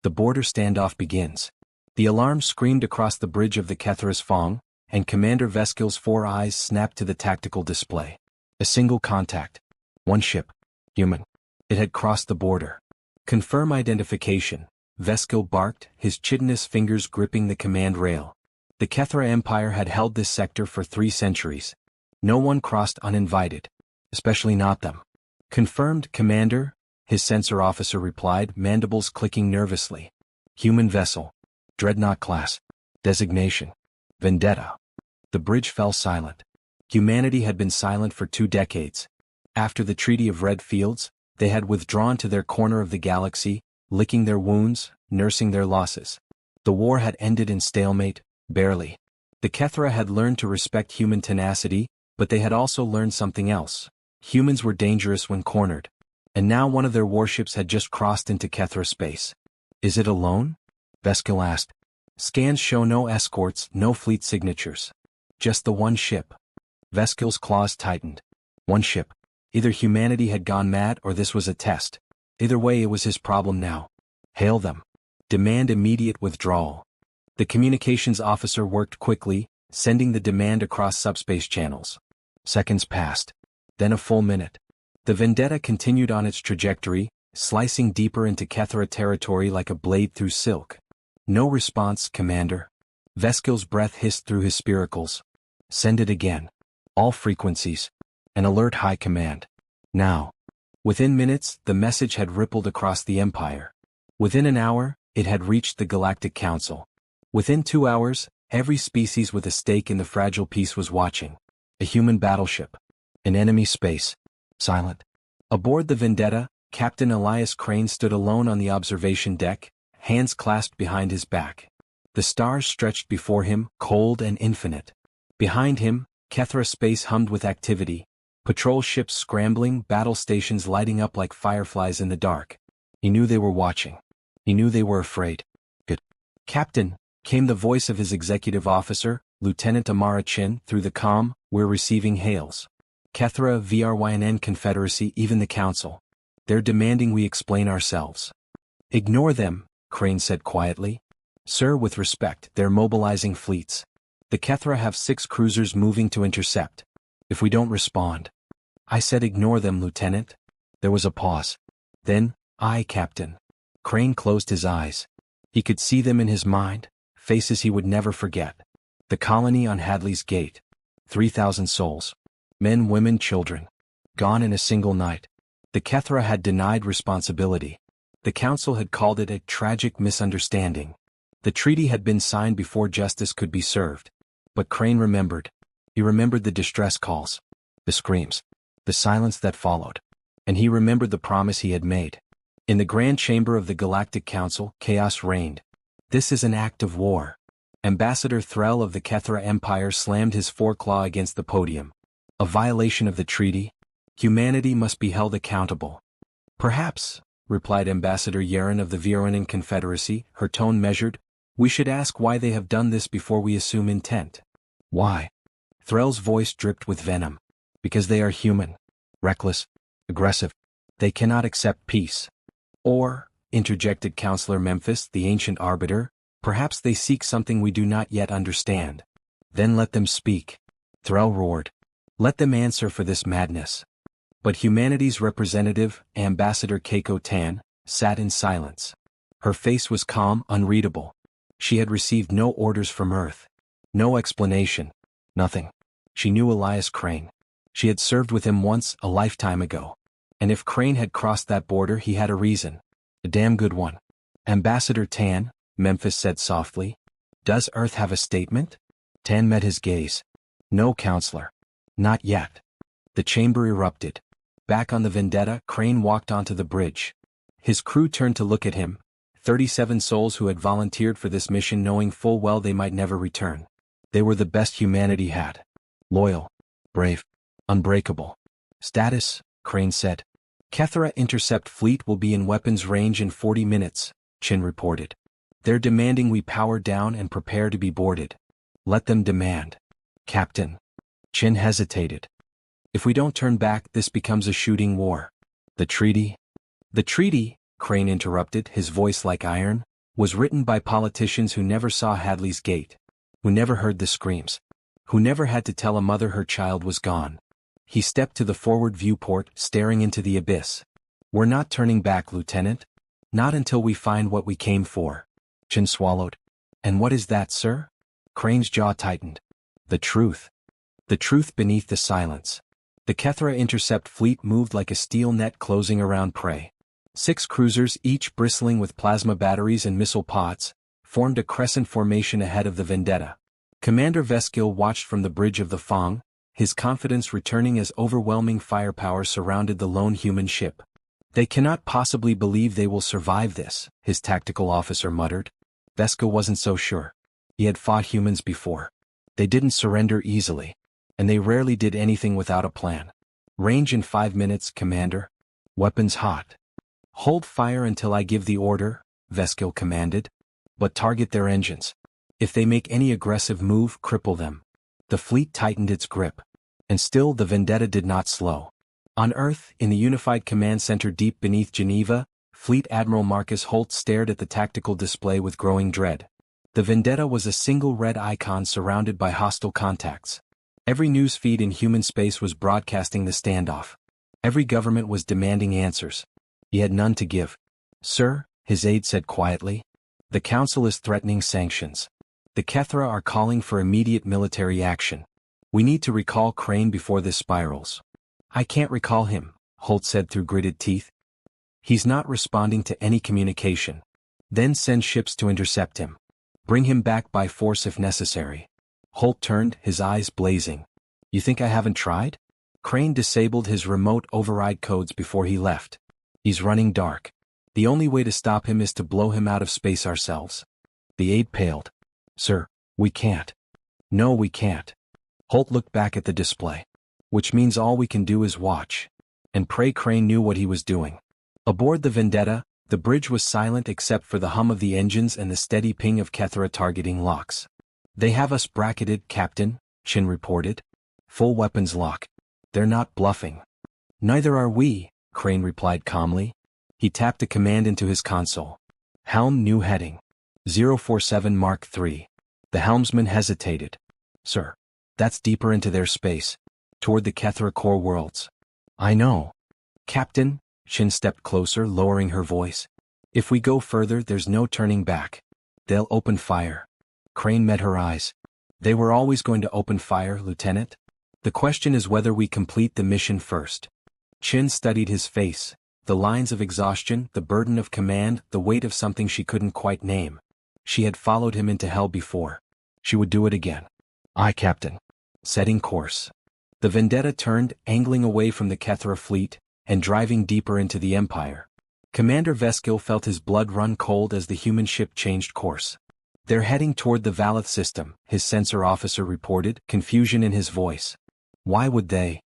The border standoff begins. The alarm screamed across the bridge of the Kethra's Fong, and Commander Veskil's 4 eyes snapped to the tactical display. A single contact. One ship. Human. It had crossed the border. Confirm identification, Veskil barked, his chitinous fingers gripping the command rail. The Kethra Empire had held this sector for 3 centuries. No one crossed uninvited. Especially not them. Confirmed, Commander, his sensor officer replied, mandibles clicking nervously. Human vessel. Dreadnought class. Designation. Vendetta. The bridge fell silent. Humanity had been silent for 2 decades. After the Treaty of Red Fields, they had withdrawn to their corner of the galaxy, licking their wounds, nursing their losses. The war had ended in stalemate, barely. The Kethra had learned to respect human tenacity, but they had also learned something else. Humans were dangerous when cornered. And now one of their warships had just crossed into Kethra space. Is it alone? Veskil asked. Scans show no escorts, no fleet signatures. Just the one ship. Veskil's claws tightened. One ship. Either humanity had gone mad or this was a test. Either way, it was his problem now. Hail them. Demand immediate withdrawal. The communications officer worked quickly, sending the demand across subspace channels. Seconds passed. Then a full minute. The Vendetta continued on its trajectory, slicing deeper into Kethra territory like a blade through silk. No response, Commander. Veskil's breath hissed through his spiracles. Send it again. All frequencies. An alert, High Command. Now. Within minutes, the message had rippled across the Empire. Within an hour, it had reached the Galactic Council. Within 2 hours, every species with a stake in the fragile peace was watching. A human battleship. An enemy space. Silent. Aboard the Vendetta, Captain Elias Crane stood alone on the observation deck, hands clasped behind his back. The stars stretched before him, cold and infinite. Behind him, Kethra space hummed with activity. Patrol ships scrambling, battle stations lighting up like fireflies in the dark. He knew they were watching. He knew they were afraid. Good. Captain, came the voice of his executive officer, Lieutenant Amara Chin, through the comm, we're receiving hails. Kethra, VRYNN Confederacy, even the Council. They're demanding we explain ourselves. Ignore them, Crane said quietly. Sir, with respect, they're mobilizing fleets. The Kethra have 6 cruisers moving to intercept. If we don't respond. I said ignore them, Lieutenant. There was a pause. Then, aye, Captain. Crane closed his eyes. He could see them in his mind, faces he would never forget. The colony on Hadley's Gate. 3,000 souls. Men, women, children. Gone in a single night. The Kethra had denied responsibility. The Council had called it a tragic misunderstanding. The treaty had been signed before justice could be served. But Crane remembered. He remembered the distress calls. The screams. The silence that followed. And he remembered the promise he had made. In the Grand Chamber of the Galactic Council, chaos reigned. This is an act of war. Ambassador Threll of the Kethra Empire slammed his foreclaw against the podium. A violation of the treaty? Humanity must be held accountable. Perhaps, replied Ambassador Yaren of the VRYNN Confederacy, her tone measured, we should ask why they have done this before we assume intent. Why? Threll's voice dripped with venom. Because they are human. Reckless. Aggressive. They cannot accept peace. Or, interjected Counselor Memphis, the ancient arbiter, perhaps they seek something we do not yet understand. Then let them speak. Threll roared. Let them answer for this madness. But humanity's representative, Ambassador Keiko Tan, sat in silence. Her face was calm, unreadable. She had received no orders from Earth. No explanation. Nothing. She knew Elias Crane. She had served with him once, a lifetime ago. And if Crane had crossed that border, he had a reason. A damn good one. Ambassador Tan, Memphis said softly. Does Earth have a statement? Tan met his gaze. No, Counselor. Not yet. The chamber erupted. Back on the Vendetta, Crane walked onto the bridge. His crew turned to look at him. 37 souls who had volunteered for this mission knowing full well they might never return. They were the best humanity had. Loyal. Brave. Unbreakable. Status, Crane said. Kethra Intercept Fleet will be in weapons range in 40 minutes, Chin reported. They're demanding we power down and prepare to be boarded. Let them demand. Captain. Chin hesitated. If we don't turn back, this becomes a shooting war. The treaty? The treaty, Crane interrupted, his voice like iron, was written by politicians who never saw Hadley's Gate, who never heard the screams, who never had to tell a mother her child was gone. He stepped to the forward viewport, staring into the abyss. "We're not turning back, Lieutenant. Not until we find what we came for." Chin swallowed. "And what is that, sir?" Crane's jaw tightened. "The truth. The truth beneath the silence." The Kethra intercept fleet moved like a steel net closing around prey. 6 cruisers, each bristling with plasma batteries and missile pods, formed a crescent formation ahead of the Vendetta. Commander Veskil watched from the bridge of the Fong, his confidence returning as overwhelming firepower surrounded the lone human ship. "They cannot possibly believe they will survive this," his tactical officer muttered. Veskil wasn't so sure. He had fought humans before. They didn't surrender easily. And they rarely did anything without a plan. "Range in 5 minutes, Commander. Weapons hot." "Hold fire until I give the order," Veskil commanded. "But target their engines. If they make any aggressive move, cripple them." The fleet tightened its grip. And still the Vendetta did not slow. On Earth, in the Unified Command Center deep beneath Geneva, Fleet Admiral Marcus Holt stared at the tactical display with growing dread. The Vendetta was a single red icon surrounded by hostile contacts. Every news feed in human space was broadcasting the standoff. Every government was demanding answers. He had none to give. "Sir," his aide said quietly, "the Council is threatening sanctions. The Kethra are calling for immediate military action. We need to recall Crane before this spirals." "I can't recall him," Holt said through gritted teeth. "He's not responding to any communication." "Then send ships to intercept him. Bring him back by force if necessary." Holt turned, his eyes blazing. "You think I haven't tried?" Crane disabled his remote override codes before he left. "He's running dark. The only way to stop him is to blow him out of space ourselves." The aide paled. "Sir, we can't." "No, we can't." Holt looked back at the display. "Which means all we can do is watch. And pray Crane knew what he was doing." Aboard the Vendetta, the bridge was silent except for the hum of the engines and the steady ping of Kethra targeting locks. "They have us bracketed, Captain," Chin reported. "Full weapons lock. They're not bluffing." "Neither are we," Crane replied calmly. He tapped a command into his console. "Helm new heading. 047 Mark III. The helmsman hesitated. "Sir, that's deeper into their space. Toward the Kethra core worlds." "I know." "Captain," Chin stepped closer, lowering her voice. "If we go further, there's no turning back. They'll open fire." Crane met her eyes. "They were always going to open fire, Lieutenant. The question is whether we complete the mission first." Chin studied his face, the lines of exhaustion, the burden of command, the weight of something she couldn't quite name. She had followed him into hell before. She would do it again. "Aye, Captain." Setting course. The Vendetta turned, angling away from the Kethra fleet, and driving deeper into the Empire. Commander Veskil felt his blood run cold as the human ship changed course. "They're heading toward the Valeth system," his sensor officer reported, confusion in his voice. "Why would they?"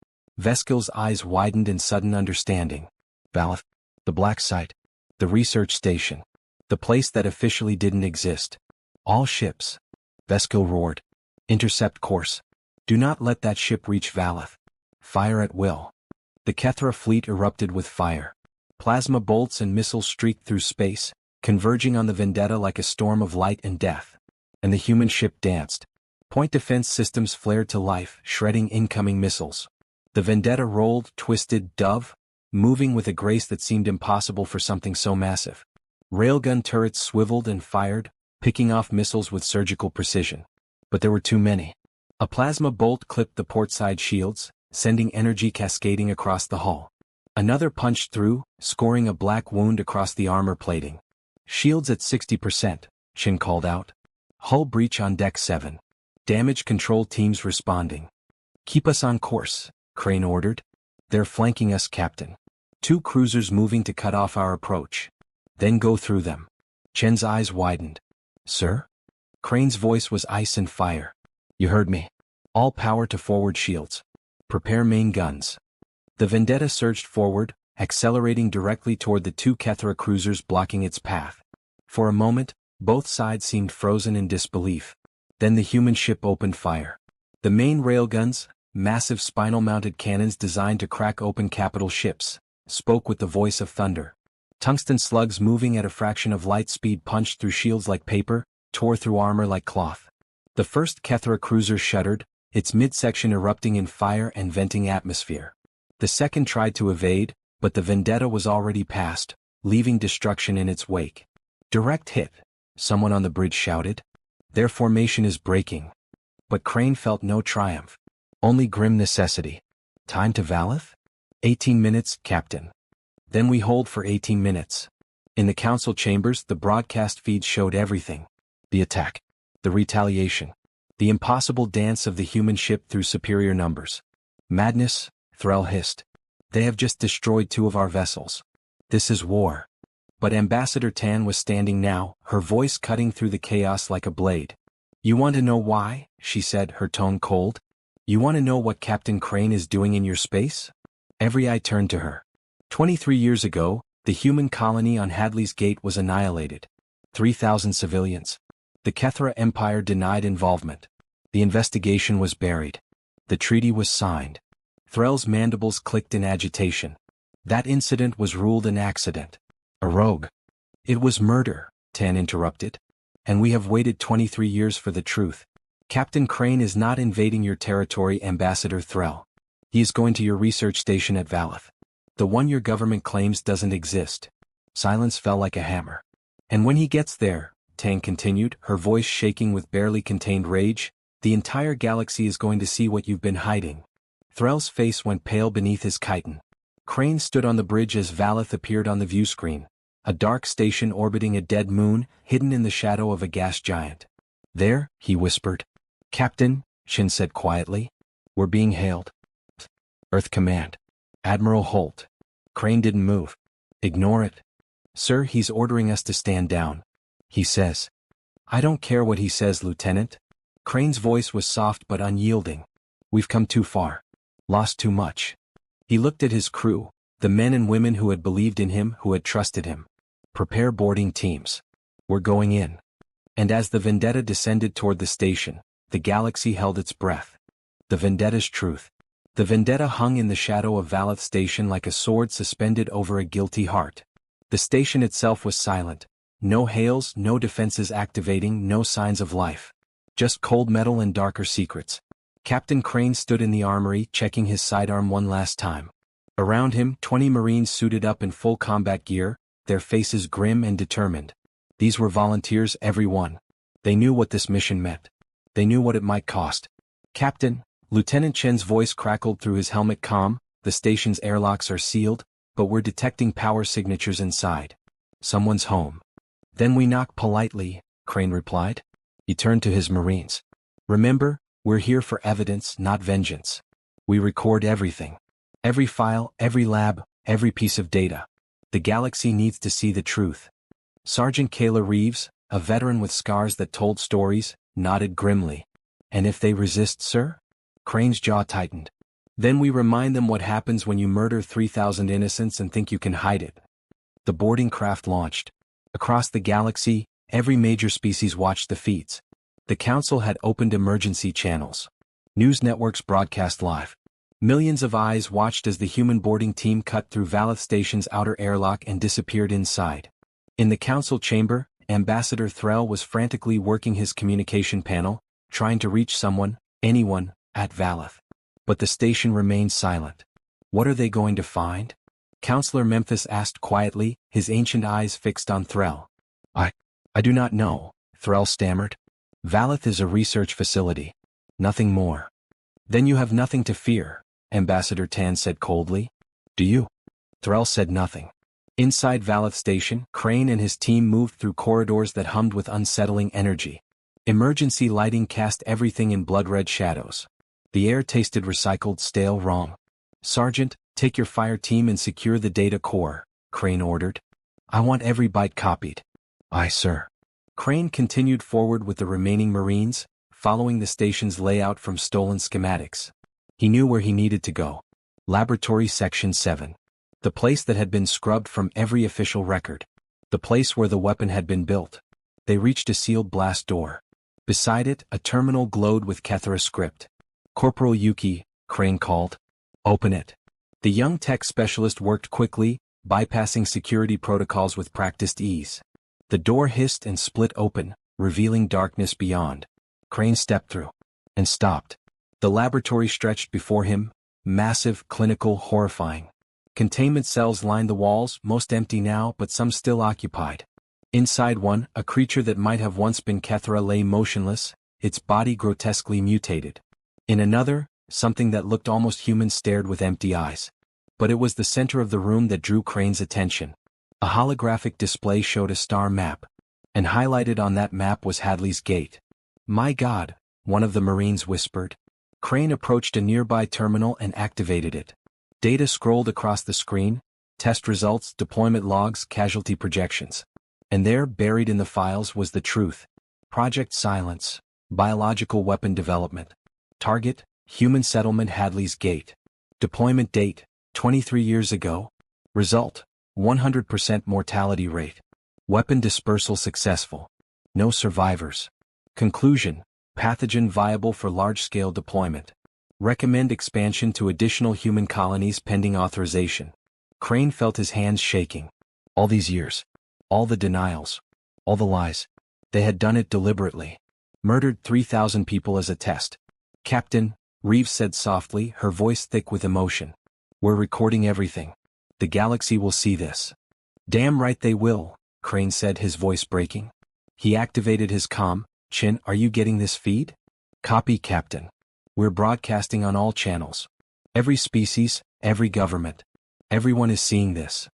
Veskil's eyes widened in sudden understanding. "Valeth. The black site. The research station. The place that officially didn't exist. All ships." Veskil roared. "Intercept course. Do not let that ship reach Valeth. Fire at will." The Kethra fleet erupted with fire. Plasma bolts and missiles streaked through space, converging on the Vendetta like a storm of light and death. And the human ship danced. Point defense systems flared to life, shredding incoming missiles. The Vendetta rolled, twisted, dove, moving with a grace that seemed impossible for something so massive. Railgun turrets swiveled and fired, picking off missiles with surgical precision. But there were too many. A plasma bolt clipped the portside shields, sending energy cascading across the hull. Another punched through, scoring a black wound across the armor plating. "Shields at 60%, Chin called out. "Hull breach on deck 7. Damage control teams responding." "Keep us on course," Crane ordered. "They're flanking us, Captain. 2 cruisers moving to cut off our approach. Then go through them." Chin's eyes widened. "Sir?" Crane's voice was ice and fire. "You heard me. All power to forward shields. Prepare main guns." The Vendetta surged forward, accelerating directly toward the 2 Kethra cruisers blocking its path. For a moment, both sides seemed frozen in disbelief. Then the human ship opened fire. The main railguns, massive spinal-mounted cannons designed to crack open capital ships, spoke with the voice of thunder. Tungsten slugs moving at a fraction of light speed punched through shields like paper, tore through armor like cloth. The first Kethra cruiser shuddered, its midsection erupting in fire and venting atmosphere. The second tried to evade, but the Vendetta was already past, leaving destruction in its wake. Direct hit, someone on the bridge shouted. Their formation is breaking. But Crane felt no triumph. Only grim necessity. Time to Valeth? 18 minutes, Captain. Then we hold for 18 minutes. In the council chambers, the broadcast feed showed everything. The attack. The retaliation. The impossible dance of the human ship through superior numbers. Madness, Threll hissed. They have just destroyed 2 of our vessels. This is war. But Ambassador Tan was standing now, her voice cutting through the chaos like a blade. You want to know why? She said, her tone cold. You want to know what Captain Crane is doing in your space? Every eye turned to her. 23 years ago, the human colony on Hadley's Gate was annihilated. 3,000 civilians. The Kethra Empire denied involvement. The investigation was buried. The treaty was signed. Threll's mandibles clicked in agitation. That incident was ruled an accident. A rogue. It was murder, Tan interrupted. And we have waited 23 years for the truth. Captain Crane is not invading your territory, Ambassador Threll. He is going to your research station at Valeth. The one your government claims doesn't exist. Silence fell like a hammer. And when he gets there, Tan continued, her voice shaking with barely contained rage, the entire galaxy is going to see what you've been hiding. Threll's face went pale beneath his chiton. Crane stood on the bridge as Valeth appeared on the view screen, a dark station orbiting a dead moon, hidden in the shadow of a gas giant. There, he whispered. Captain, Shin said quietly. We're being hailed. Earth Command. Admiral Holt. Crane didn't move. Ignore it. Sir, he's ordering us to stand down. He says. I don't care what he says, Lieutenant. Crane's voice was soft but unyielding. We've come too far. Lost too much. He looked at his crew, the men and women who had believed in him, who had trusted him. Prepare boarding teams. We're going in. And as the Vendetta descended toward the station, the galaxy held its breath. The Vendetta's truth. The Vendetta hung in the shadow of Valeth Station like a sword suspended over a guilty heart. The station itself was silent. No hails, no defenses activating, no signs of life. Just cold metal and darker secrets. Captain Crane stood in the armory, checking his sidearm one last time. Around him, 20 Marines suited up in full combat gear, their faces grim and determined. These were volunteers, every one. They knew what this mission meant. They knew what it might cost. Captain, Lieutenant Chen's voice crackled through his helmet comm, the station's airlocks are sealed, but we're detecting power signatures inside. Someone's home. Then we knock politely, Crane replied. He turned to his Marines. Remember, we're here for evidence, not vengeance. We record everything. Every file, every lab, every piece of data. The galaxy needs to see the truth. Sergeant Kayla Reeves, a veteran with scars that told stories, nodded grimly. And if they resist, sir? Crane's jaw tightened. Then we remind them what happens when you murder 3,000 innocents and think you can hide it. The boarding craft launched. Across the galaxy, every major species watched the feeds. The Council had opened emergency channels. News networks broadcast live. Millions of eyes watched as the human boarding team cut through Valeth Station's outer airlock and disappeared inside. In the Council chamber, Ambassador Threll was frantically working his communication panel, trying to reach someone, anyone, at Valeth. But the station remained silent. What are they going to find? Counselor Memphis asked quietly, his ancient eyes fixed on Threll. I do not know, Threll stammered. Valeth is a research facility. Nothing more. Then you have nothing to fear, Ambassador Tan said coldly. Do you? Threll said nothing. Inside Valeth Station, Crane and his team moved through corridors that hummed with unsettling energy. Emergency lighting cast everything in blood-red shadows. The air tasted recycled, stale, wrong. Sergeant, take your fire team and secure the data core, Crane ordered. I want every byte copied. Aye, sir. Crane continued forward with the remaining Marines, following the station's layout from stolen schematics. He knew where he needed to go. Laboratory Section 7. The place that had been scrubbed from every official record. The place where the weapon had been built. They reached a sealed blast door. Beside it, a terminal glowed with Kethra script. Corporal Yuki, Crane called. Open it. The young tech specialist worked quickly, bypassing security protocols with practiced ease. The door hissed and split open, revealing darkness beyond. Crane stepped through. And stopped. The laboratory stretched before him, massive, clinical, horrifying. Containment cells lined the walls, most empty now but some still occupied. Inside one, a creature that might have once been Kethra lay motionless, its body grotesquely mutated. In another, something that looked almost human stared with empty eyes. But it was the center of the room that drew Crane's attention. A holographic display showed a star map. And highlighted on that map was Hadley's Gate. "My God," one of the Marines whispered. Crane approached a nearby terminal and activated it. Data scrolled across the screen, test results, deployment logs, casualty projections. And there, buried in the files, was the truth. Project Silence, biological weapon development. Target, human settlement Hadley's Gate. Deployment date, 23 years ago. Result, 100% mortality rate. Weapon dispersal successful. No survivors. Conclusion, pathogen viable for large-scale deployment. Recommend expansion to additional human colonies pending authorization. Crane felt his hands shaking. All these years. All the denials. All the lies. They had done it deliberately. Murdered 3,000 people as a test. "Captain," Reeves said softly, her voice thick with emotion. "We're recording everything. The galaxy will see this." "Damn right they will," Crane said, his voice breaking. He activated his comm. "Chin, are you getting this feed?" "Copy, Captain. We're broadcasting on all channels. Every species, every government. Everyone is seeing this."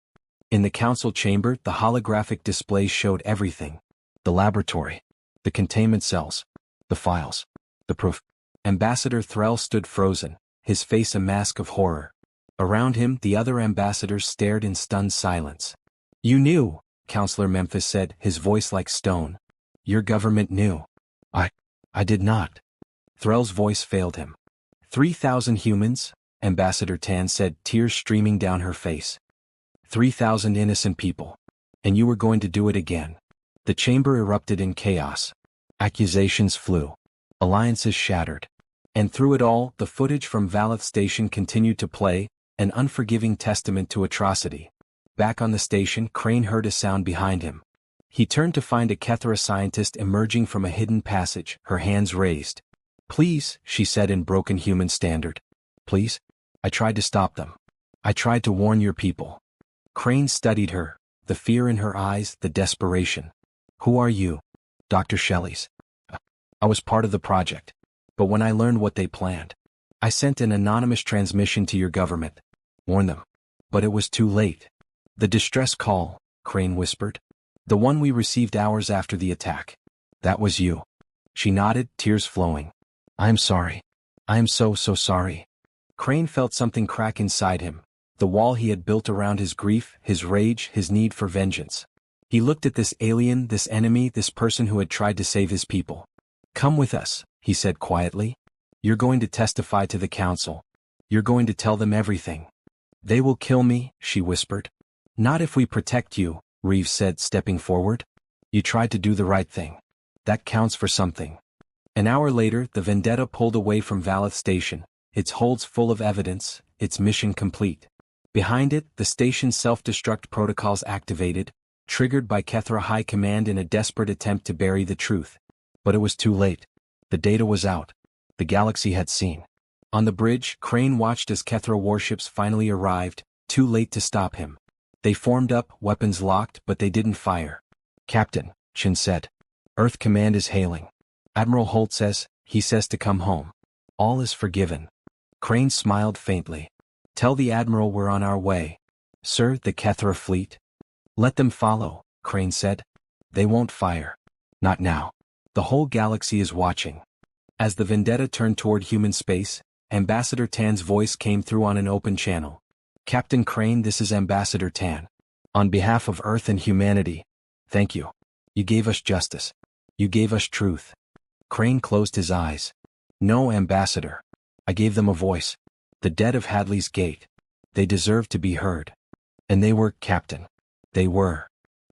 In the council chamber, the holographic display showed everything. The laboratory. The containment cells. The files. The proof. Ambassador Threll stood frozen, his face a mask of horror. Around him, the other ambassadors stared in stunned silence. "You knew," Counselor Memphis said, his voice like stone. "Your government knew." I did not." Threll's voice failed him. 3,000 humans, Ambassador Tan said, tears streaming down her face. 3,000 innocent people. And you were going to do it again. The chamber erupted in chaos. Accusations flew. Alliances shattered. And through it all, the footage from Valeth Station continued to play, an unforgiving testament to atrocity. Back on the station, Crane heard a sound behind him. He turned to find a Kethra scientist emerging from a hidden passage, her hands raised. "Please," she said in broken human standard. "Please? I tried to stop them. I tried to warn your people." Crane studied her, the fear in her eyes, the desperation. "Who are you?" "Dr. Shelley's. I was part of the project. But when I learned what they planned, I sent an anonymous transmission to your government. Warn them. But it was too late." "The distress call," Crane whispered. "The one we received hours after the attack. That was you." She nodded, tears flowing. "I am sorry. I am so sorry." Crane felt something crack inside him, the wall he had built around his grief, his rage, his need for vengeance. He looked at this alien, this enemy, this person who had tried to save his people. "Come with us," he said quietly. "You're going to testify to the council. You're going to tell them everything." "They will kill me," she whispered. "Not if we protect you," Reeves said, stepping forward. "You tried to do the right thing. That counts for something." An hour later, the Vendetta pulled away from Valeth Station, its holds full of evidence, its mission complete. Behind it, the station's self-destruct protocols activated, triggered by Kethra High Command in a desperate attempt to bury the truth. But it was too late. The data was out. The galaxy had seen. On the bridge, Crane watched as Kethra warships finally arrived, too late to stop him. They formed up, weapons locked, but they didn't fire. "Captain," Chin said. "Earth Command is hailing. Admiral Holt says, he says to come home. All is forgiven." Crane smiled faintly. "Tell the Admiral we're on our way." "Sir, the Kethra fleet?" "Let them follow," Crane said. "They won't fire. Not now. The whole galaxy is watching." As the Vendetta turned toward human space, Ambassador Tan's voice came through on an open channel. "Captain Crane, this is Ambassador Tan. On behalf of Earth and humanity, thank you. You gave us justice. You gave us truth." Crane closed his eyes. "No, Ambassador. I gave them a voice. The dead of Hadley's Gate. They deserved to be heard. And they were, Captain. They were."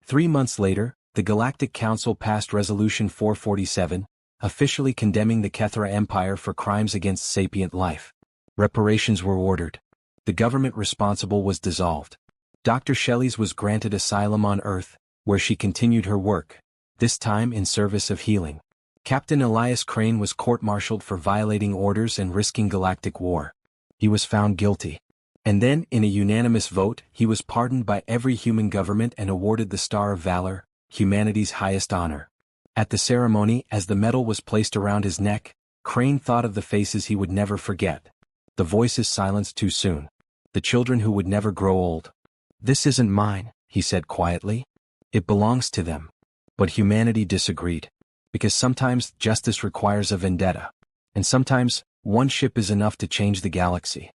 3 months later, the Galactic Council passed Resolution 447, officially condemning the Kethra Empire for crimes against sapient life. Reparations were ordered. The government responsible was dissolved. Dr. Shelley's was granted asylum on Earth, where she continued her work, this time in service of healing. Captain Elias Crane was court-martialed for violating orders and risking galactic war. He was found guilty. And then, in a unanimous vote, he was pardoned by every human government and awarded the Star of Valor, humanity's highest honor. At the ceremony, as the medal was placed around his neck, Crane thought of the faces he would never forget. The voices silenced too soon. The children who would never grow old. "This isn't mine," he said quietly. "It belongs to them." But humanity disagreed. Because sometimes justice requires a vendetta. And sometimes, one ship is enough to change the galaxy.